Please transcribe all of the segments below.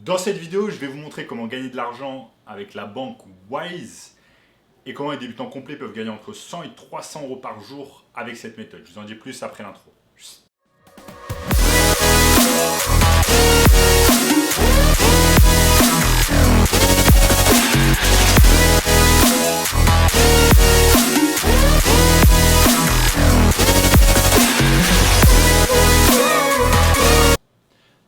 Dans cette vidéo, je vais vous montrer comment gagner de l'argent avec la banque Wise et comment les débutants complets peuvent gagner entre 100 et 300 euros par jour avec cette méthode. Je vous en dis plus après l'intro.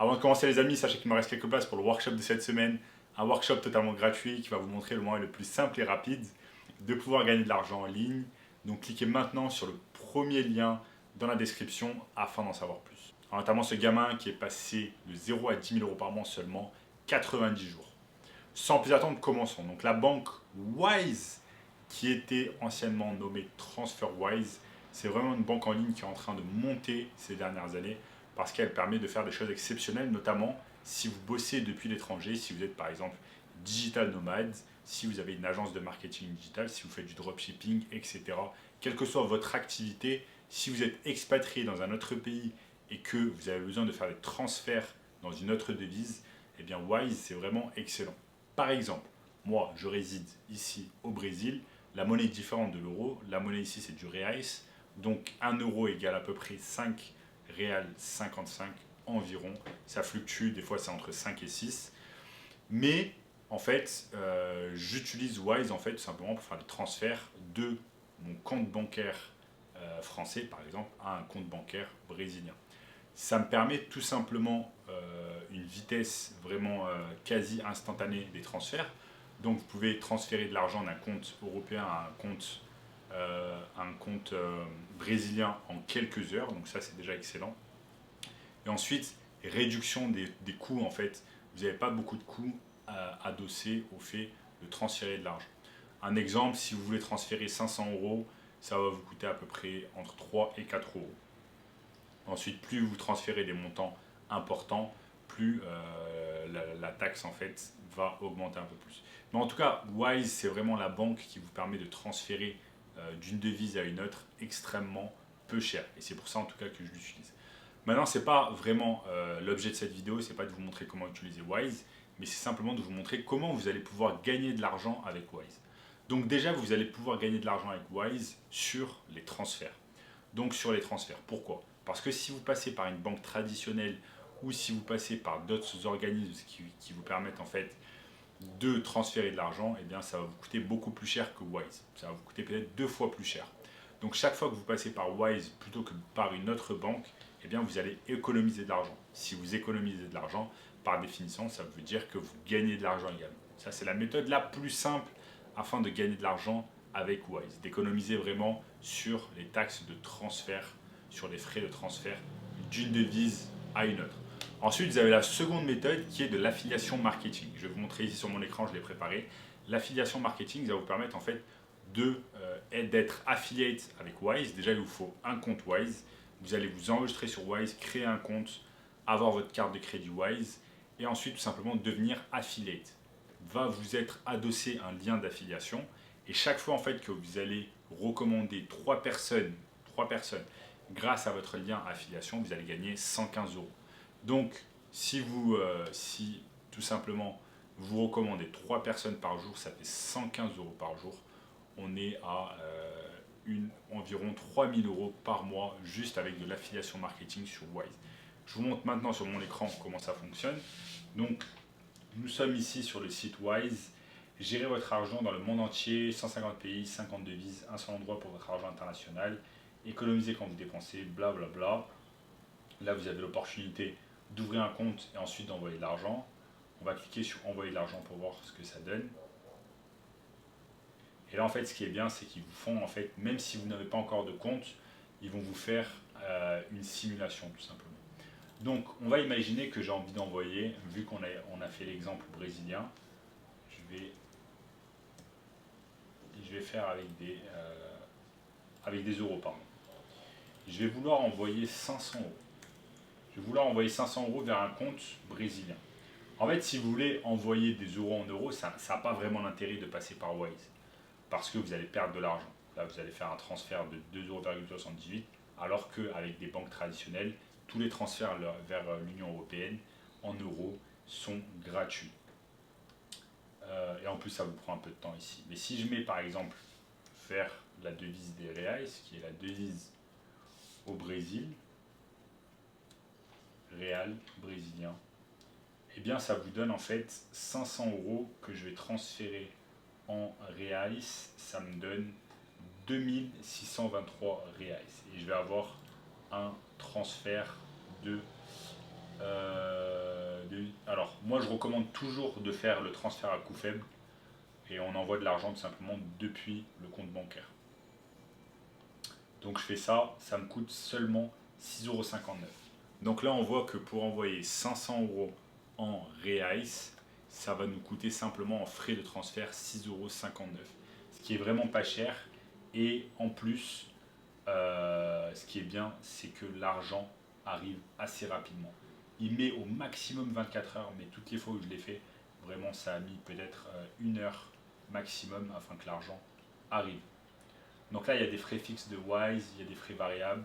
Avant de commencer les amis, sachez qu'il me reste quelques places pour le workshop de cette semaine. Un workshop totalement gratuit qui va vous montrer le moyen le plus simple et rapide de pouvoir gagner de l'argent en ligne. Donc cliquez maintenant sur le premier lien dans la description afin d'en savoir plus. Alors, notamment ce gamin qui est passé de 0 à 10 000 euros par mois en seulement 90 jours. Sans plus attendre, commençons. Donc la banque Wise, qui était anciennement nommée TransferWise, c'est vraiment une banque en ligne qui est en train de monter ces dernières années parce qu'elle permet de faire des choses exceptionnelles, notamment si vous bossez depuis l'étranger, si vous êtes par exemple digital nomade, si vous avez une agence de marketing digital, si vous faites du dropshipping, etc. Quelle que soit votre activité, si vous êtes expatrié dans un autre pays et que vous avez besoin de faire des transferts dans une autre devise, eh bien Wise c'est vraiment excellent. Par exemple, moi je réside ici au Brésil, la monnaie est différente de l'euro, la monnaie ici c'est du reais, donc 1 euro égale à peu près 5 réal 55 environ. Ça fluctue, des fois c'est entre 5 et 6. Mais en fait, j'utilise Wise en fait tout simplement pour faire des transferts de mon compte bancaire français par exemple à un compte bancaire brésilien. Ça me permet tout simplement une vitesse vraiment quasi instantanée des transferts. Donc vous pouvez transférer de l'argent d'un compte européen à un compte brésilien en quelques heures. Donc ça c'est déjà excellent. Et ensuite, réduction des coûts en fait. Vous n'avez pas beaucoup de coûts adossés au fait de transférer de l'argent. Un exemple, si vous voulez transférer 500 euros, ça va vous coûter à peu près entre 3 et 4 euros. Ensuite, plus vous transférez des montants importants, plus la taxe en fait va augmenter un peu plus. Mais en tout cas, Wise, c'est vraiment la banque qui vous permet de transférer d'une devise à une autre extrêmement peu cher. Et c'est pour ça en tout cas que je l'utilise. Maintenant, ce n'est pas vraiment l'objet de cette vidéo, c'est pas de vous montrer comment utiliser Wise, mais c'est simplement de vous montrer comment vous allez pouvoir gagner de l'argent avec Wise. Donc déjà, vous allez pouvoir gagner de l'argent avec Wise sur les transferts. Donc sur les transferts. Pourquoi? Parce que si vous passez par une banque traditionnelle ou si vous passez par d'autres organismes qui vous permettent en fait de transférer de l'argent, eh bien ça va vous coûter beaucoup plus cher que Wise. Ça va vous coûter peut-être 2 fois plus cher. Donc chaque fois que vous passez par Wise plutôt que par une autre banque, eh bien vous allez économiser de l'argent. Si vous économisez de l'argent, par définition, ça veut dire que vous gagnez de l'argent également. Ça c'est la méthode la plus simple afin de gagner de l'argent avec Wise, d'économiser vraiment sur les taxes de transfert, sur les frais de transfert d'une devise à une autre. Ensuite, vous avez la seconde méthode qui est de l'affiliation marketing. Je vais vous montrer ici sur mon écran, je l'ai préparé. L'affiliation marketing, ça va vous permettre en fait d'être affiliate avec Wise. Déjà, il vous faut un compte Wise. Vous allez vous enregistrer sur Wise, créer un compte, avoir votre carte de crédit Wise et ensuite tout simplement devenir affiliate. Va vous être adossé un lien d'affiliation et chaque fois en fait que vous allez recommander 3 personnes grâce à votre lien affiliation, vous allez gagner 115 euros. Donc si tout simplement vous recommandez 3 personnes par jour, ça fait 115 euros par jour. On est à environ 3000 euros par mois juste avec de l'affiliation marketing sur Wise. Je vous montre maintenant sur mon écran comment ça fonctionne. Donc nous sommes ici sur le site Wise. Gérez votre argent dans le monde entier, 150 pays, 50 devises, un seul endroit pour votre argent international. Économisez quand vous dépensez, blablabla. Là, vous avez l'opportunité d'ouvrir un compte et ensuite d'envoyer de l'argent. On va cliquer sur envoyer de l'argent pour voir ce que ça donne. Et là, en fait, ce qui est bien, c'est qu'ils vous font, en fait, même si vous n'avez pas encore de compte, ils vont vous faire une simulation, tout simplement. Donc, on va imaginer que j'ai envie d'envoyer, vu qu'on a fait l'exemple brésilien, je vais faire avec des euros, pardon. Je vais vouloir envoyer 500 euros. Je vais vouloir envoyer 500 euros vers un compte brésilien. En fait, si vous voulez envoyer des euros en euros, ça n'a pas vraiment l'intérêt de passer par Wise. Parce que vous allez perdre de l'argent. Là, vous allez faire un transfert de 2,78 €, alors qu'avec des banques traditionnelles, tous les transferts vers l'Union européenne en euros, sont gratuits. Et en plus, ça vous prend un peu de temps ici. Mais si je mets par exemple faire la devise des reais, qui est la devise au Brésil, réal brésilien, eh bien ça vous donne en fait 500 euros que je vais transférer en reais. Ça me donne 2623 reais. Et je vais avoir un transfert alors, moi je recommande toujours de faire le transfert à coût faible et on envoie de l'argent tout simplement depuis le compte bancaire. Donc je fais ça, ça me coûte seulement 6,59 €. Donc là on voit que pour envoyer 500 euros en reais, ça va nous coûter simplement en frais de transfert 6,59 €. Ce qui est vraiment pas cher. Et en plus, ce qui est bien, c'est que l'argent arrive assez rapidement. Il met au maximum 24 heures, mais toutes les fois où je l'ai fait, vraiment ça a mis peut-être 1 heure maximum afin que l'argent arrive. Donc là, il y a des frais fixes de Wise, il y a des frais variables,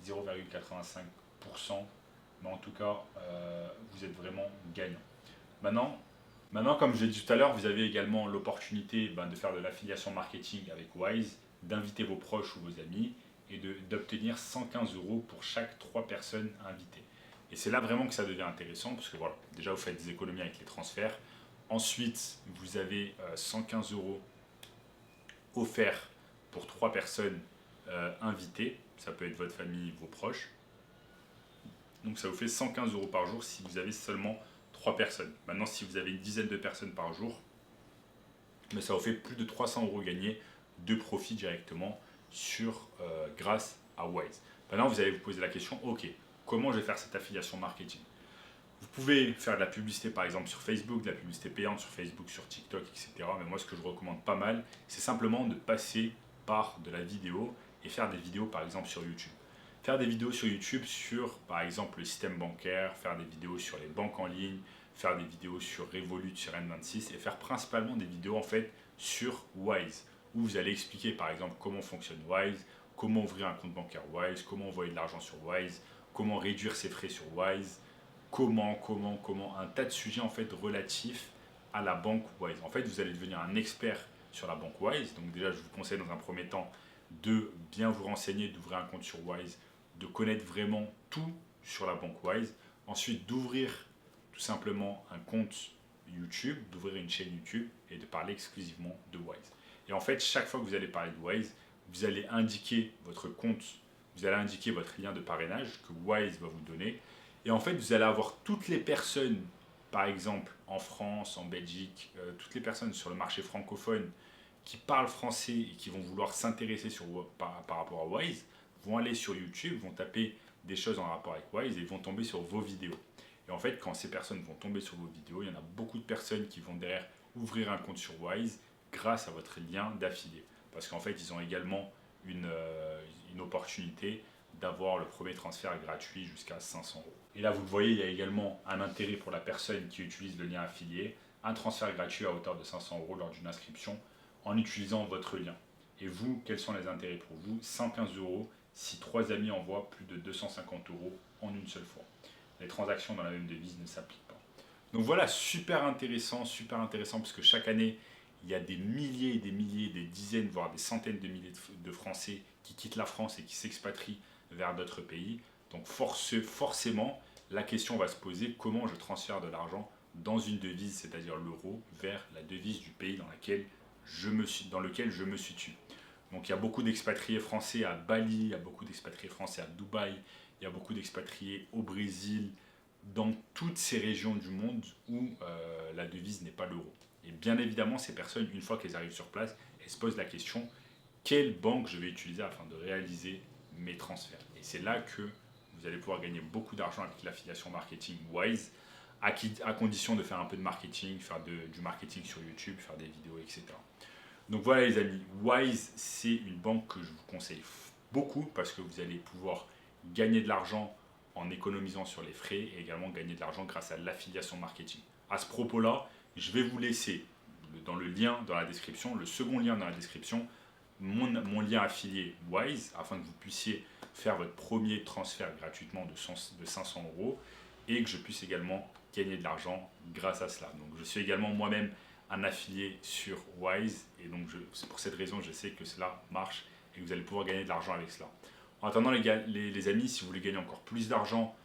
0,85%, mais en tout cas, vous êtes vraiment gagnant. Maintenant, comme je l'ai dit tout à l'heure, vous avez également l'opportunité de faire de l'affiliation marketing avec Wise, d'inviter vos proches ou vos amis et d'obtenir 115 € pour chaque 3 personnes invitées. Et c'est là vraiment que ça devient intéressant, parce que voilà, déjà vous faites des économies avec les transferts. Ensuite, vous avez 115 € offerts pour 3 personnes invitées. Ça peut être votre famille, vos proches. Donc ça vous fait 115 € par jour si vous avez seulement 3 personnes. Maintenant, si vous avez une dizaine de personnes par jour, mais ça vous fait plus de 300 € gagnés de profit directement grâce à Wise. Maintenant, vous allez vous poser la question, ok, comment je vais faire cette affiliation marketing? Vous pouvez faire de la publicité par exemple sur Facebook, de la publicité payante sur Facebook, sur TikTok, etc. Mais moi, ce que je recommande pas mal, c'est simplement de passer par de la vidéo et faire des vidéos par exemple sur YouTube. Faire des vidéos sur YouTube sur par exemple le système bancaire, faire des vidéos sur les banques en ligne, faire des vidéos sur Revolut, sur N26 et faire principalement des vidéos en fait sur Wise où vous allez expliquer par exemple comment fonctionne Wise, comment ouvrir un compte bancaire Wise, comment envoyer de l'argent sur Wise, comment réduire ses frais sur Wise, comment, un tas de sujets en fait relatifs à la banque Wise. En fait, vous allez devenir un expert sur la banque Wise. Donc déjà, je vous conseille dans un premier temps de bien vous renseigner, d'ouvrir un compte sur Wise, de connaître vraiment tout sur la banque Wise. Ensuite, d'ouvrir tout simplement un compte YouTube, d'ouvrir une chaîne YouTube et de parler exclusivement de Wise. Et en fait, chaque fois que vous allez parler de Wise, vous allez indiquer votre compte, vous allez indiquer votre lien de parrainage que Wise va vous donner. Et en fait, vous allez avoir toutes les personnes, par exemple en France, en Belgique, toutes les personnes sur le marché francophone qui parlent français et qui vont vouloir s'intéresser par rapport à Wise, vont aller sur YouTube, vont taper des choses en rapport avec Wise et vont tomber sur vos vidéos. Et en fait, quand ces personnes vont tomber sur vos vidéos, il y en a beaucoup de personnes qui vont derrière ouvrir un compte sur Wise grâce à votre lien d'affilié. Parce qu'en fait, ils ont également une opportunité d'avoir le premier transfert gratuit jusqu'à 500 €. Et là, vous le voyez, il y a également un intérêt pour la personne qui utilise le lien affilié, un transfert gratuit à hauteur de 500 € lors d'une inscription en utilisant votre lien. Et vous, quels sont les intérêts pour vous? 115 € si 3 amis envoient plus de 250 € en une seule fois. Les transactions dans la même devise ne s'appliquent pas. Donc voilà, super intéressant, parce que chaque année, il y a des milliers et des milliers, des dizaines, voire des centaines de milliers de Français qui quittent la France et qui s'expatrient vers d'autres pays. Donc forcément, la question va se poser, comment je transfère de l'argent dans une devise, c'est-à-dire l'euro, vers la devise du pays dans lequel je me situe. Donc il y a beaucoup d'expatriés français à Bali, il y a beaucoup d'expatriés français à Dubaï, il y a beaucoup d'expatriés au Brésil, dans toutes ces régions du monde où la devise n'est pas l'euro. Et bien évidemment, ces personnes, une fois qu'elles arrivent sur place, elles se posent la question, quelle banque je vais utiliser afin de réaliser mes transferts? Et c'est là que vous allez pouvoir gagner beaucoup d'argent avec l'affiliation marketing Wise, à condition de faire un peu de marketing, faire du marketing sur YouTube, faire des vidéos, etc. Donc voilà les amis, Wise, c'est une banque que je vous conseille beaucoup parce que vous allez pouvoir gagner de l'argent en économisant sur les frais et également gagner de l'argent grâce à l'affiliation marketing. À ce propos-là, je vais vous laisser dans le lien dans la description, le second lien dans la description, mon lien affilié Wise afin que vous puissiez faire votre premier transfert gratuitement de 500 € et que je puisse également gagner de l'argent grâce à cela. Donc je suis également moi-même un affilié sur Wise et donc c'est pour cette raison je sais que cela marche et que vous allez pouvoir gagner de l'argent avec cela. En attendant les amis, si vous voulez gagner encore plus d'argent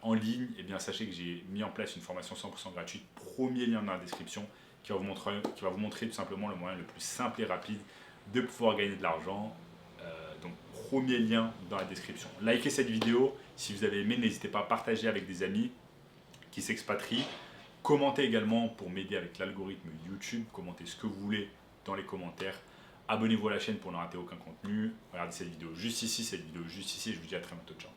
en ligne, eh bien sachez que j'ai mis en place une formation 100% gratuite, premier lien dans la description, qui va vous montrer tout simplement le moyen le plus simple et rapide de pouvoir gagner de l'argent. Donc premier lien dans la description. Likez cette vidéo, si vous avez aimé, n'hésitez pas à partager avec des amis qui s'expatrient. Commentez également pour m'aider avec l'algorithme YouTube, commentez ce que vous voulez dans les commentaires. Abonnez-vous à la chaîne pour ne rater aucun contenu. Regardez cette vidéo juste ici, et je vous dis à très bientôt. Ciao.